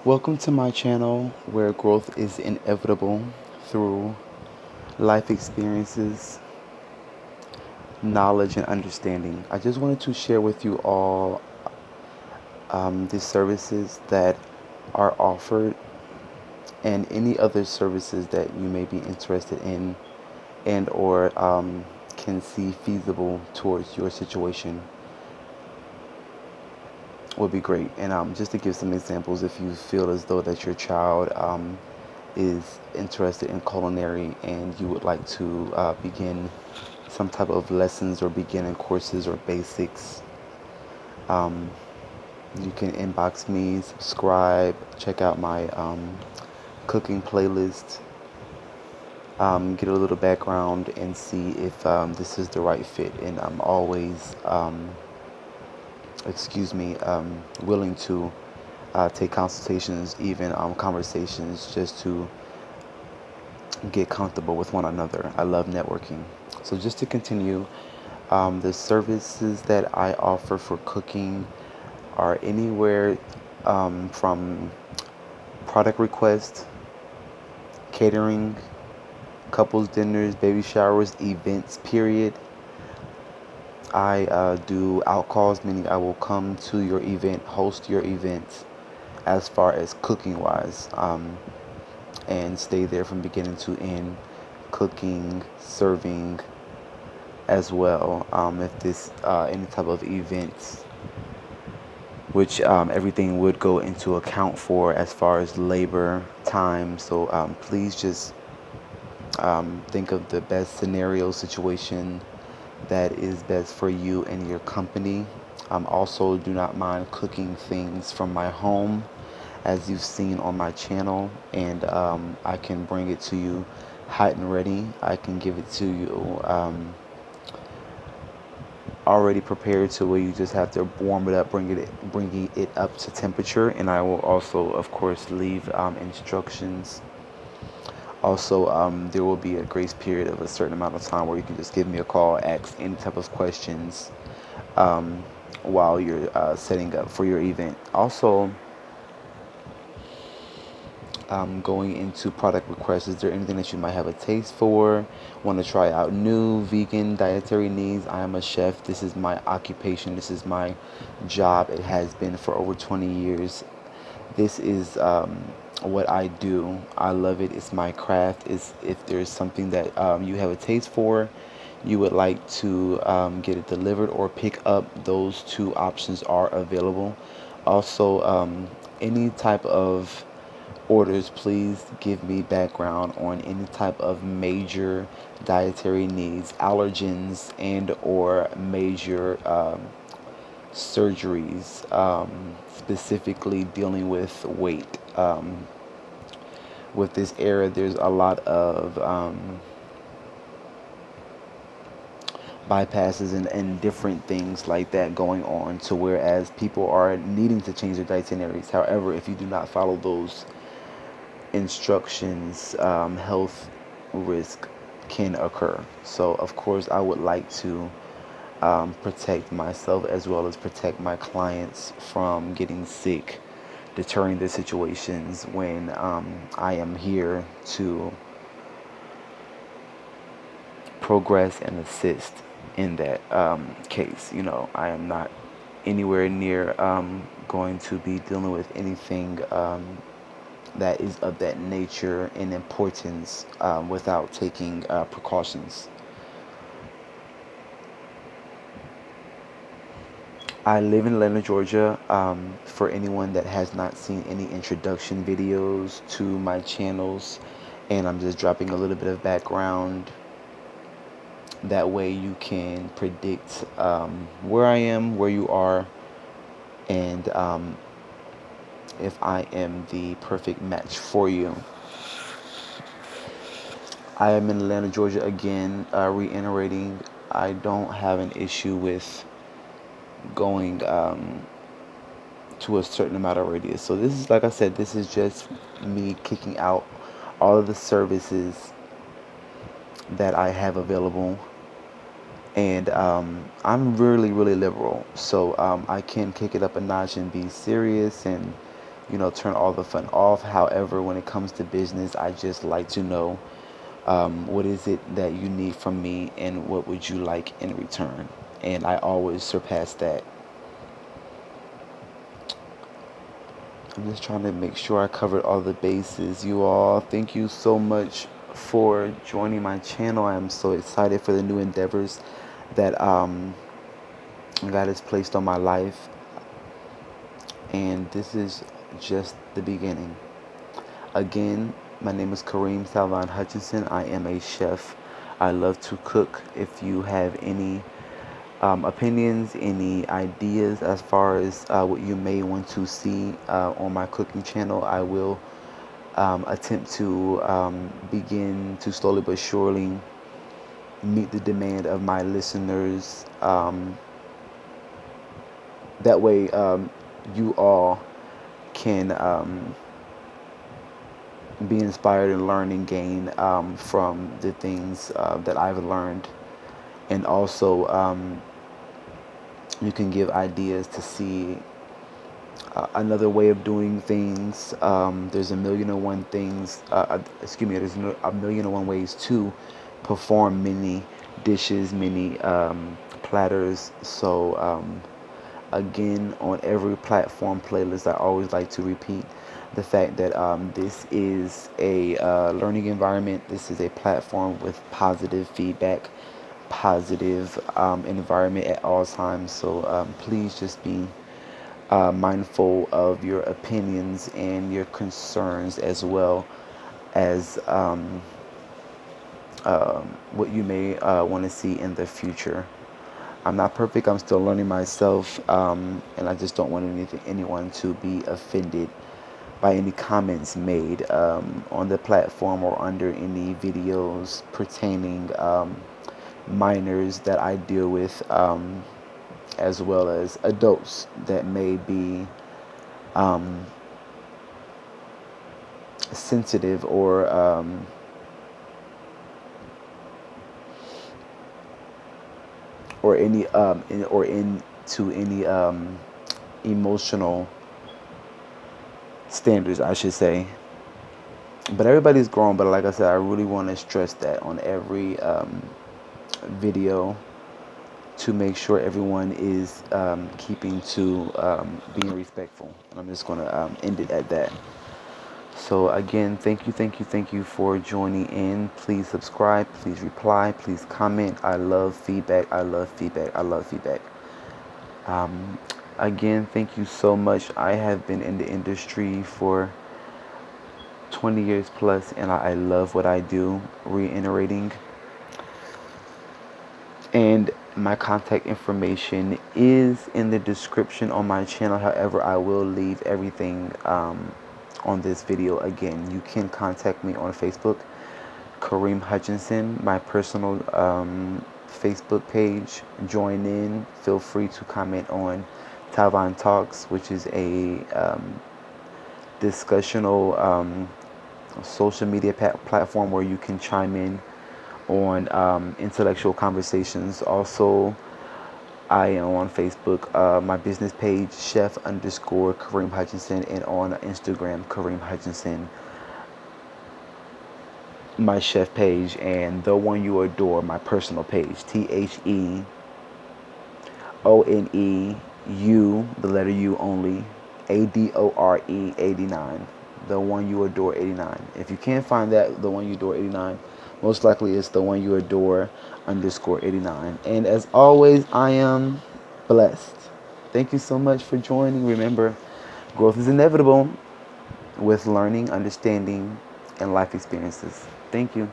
Welcome to my channel where growth is inevitable through life experiences, knowledge, and understanding. I just wanted to share with you all the services that are offered and any other services that you may be interested in and or can see feasible towards your situation would be great. And just to give some examples, if you feel as though that your child is interested in culinary and you would like to begin some type of lessons or beginning courses or basics, you can inbox me, subscribe, check out my cooking playlist, get a little background, and see if this is the right fit. And I'm always, willing to take consultations, even conversations, just to get comfortable with one another. I love networking. So, just to continue, the services that I offer for cooking are anywhere from product request, catering, couples dinners, baby showers, events, period. I do outcalls, meaning I will come to your event, host your event as far as cooking wise, and stay there from beginning to end, cooking, serving as well. If this any type of events, which everything would go into account for as far as labor, time. So please just think of the best scenario situation that is best for you and your company. Also, do not mind cooking things from my home, as you've seen on my channel, and I can bring it to you hot and ready. I can give it to you already prepared to where you just have to warm it up, bringing it up to temperature, and I will also, of course, leave instructions. Also, there will be a grace period of a certain amount of time where you can just give me a call, ask any type of questions um, while you're setting up for your event. Also, going into product requests, is there anything that you might have a taste for, want to try out new vegan dietary needs? I am a chef. This is my occupation. This is my job. It has been for over 20 years. This is what I do. I love it. It's my craft. Is if there's something that you have a taste for, you would like to get it delivered or pick up, those two options are available. Also, any type of orders, please give me background on any type of major dietary needs, allergens, and or major surgeries, specifically dealing with weight. With this era, there's a lot of bypasses and different things like that going on, to whereas people are needing to change their dietaries. However, if you do not follow those instructions, health risk can occur. So, of course, I would like to protect myself as well as protect my clients from getting sick, deterring the situations when I am here to progress and assist in that case. I am not anywhere near going to be dealing with anything that is of that nature and importance without taking precautions. I live in Atlanta, Georgia. For anyone that has not seen any introduction videos to my channels, and I'm just dropping a little bit of background. That way you can predict where I am, where you are, and if I am the perfect match for you. I am in Atlanta, Georgia again, reiterating, I don't have an issue with going to a certain amount of radius. So this is, like I said, this is just me kicking out all of the services that I have available. And I'm really, really liberal. So I can kick it up a notch and be serious and, turn all the fun off. However, when it comes to business, I just like to know what is it that you need from me and what would you like in return. And I always surpass that. I'm just trying to make sure I covered all the bases. You all, thank you so much for joining my channel. I am so excited for the new endeavors that God has placed on my life. And this is just the beginning. Again, my name is Kareem Salvan Hutchinson. I am a chef. I love to cook. If you have any opinions, any ideas as far as what you may want to see on my cooking channel, I will attempt to begin to slowly but surely meet the demand of my listeners. That way, you all can be inspired and learn and gain from the things that I've learned. And also, you can give ideas to see another way of doing things. There's a million and one things, there's a million and one ways to perform many dishes, many platters. So, again, on every platform playlist, I always like to repeat the fact that this is a learning environment. This is a platform with positive feedback, positive environment at all times. So please just be mindful of your opinions and your concerns, as well as what you may want to see in the future. I'm not perfect. I'm still learning myself, and I just don't want anyone to be offended by any comments made on the platform or under any videos pertaining minors that I deal with, as well as adults that may be sensitive or any or into any emotional standards, I should say. But everybody's grown. But like I said, I really want to stress that on every video, to make sure everyone is keeping to being respectful. And I'm just going to end it at that. So again, thank you for joining in. Please subscribe, please reply, please comment. I love feedback. I love feedback. I love feedback. Again, thank you so much. I have been in the industry for 20 years plus, and I love what I do. Reiterating. And my contact information is in the description on my channel. However, I will leave everything on this video. Again, you can contact me on Facebook, Kareem Hutchinson, my personal Facebook page. Join in. Feel free to comment on Talvan Talks, which is a discussional social media platform where you can chime in on intellectual conversations. Also, I am on Facebook, my business page, chef_Kareem Hutchinson, and on Instagram, Kareem Hutchinson, my chef page, and The One You Adore, my personal page, TheOneU, the letter U only, ADORE 89, The One You Adore 89. If you can't find that, The One You Adore 89, most likely it's The One You Adore _89. And as always, I am blessed. Thank you so much for joining. Remember, growth is inevitable with learning, understanding, and life experiences. Thank you.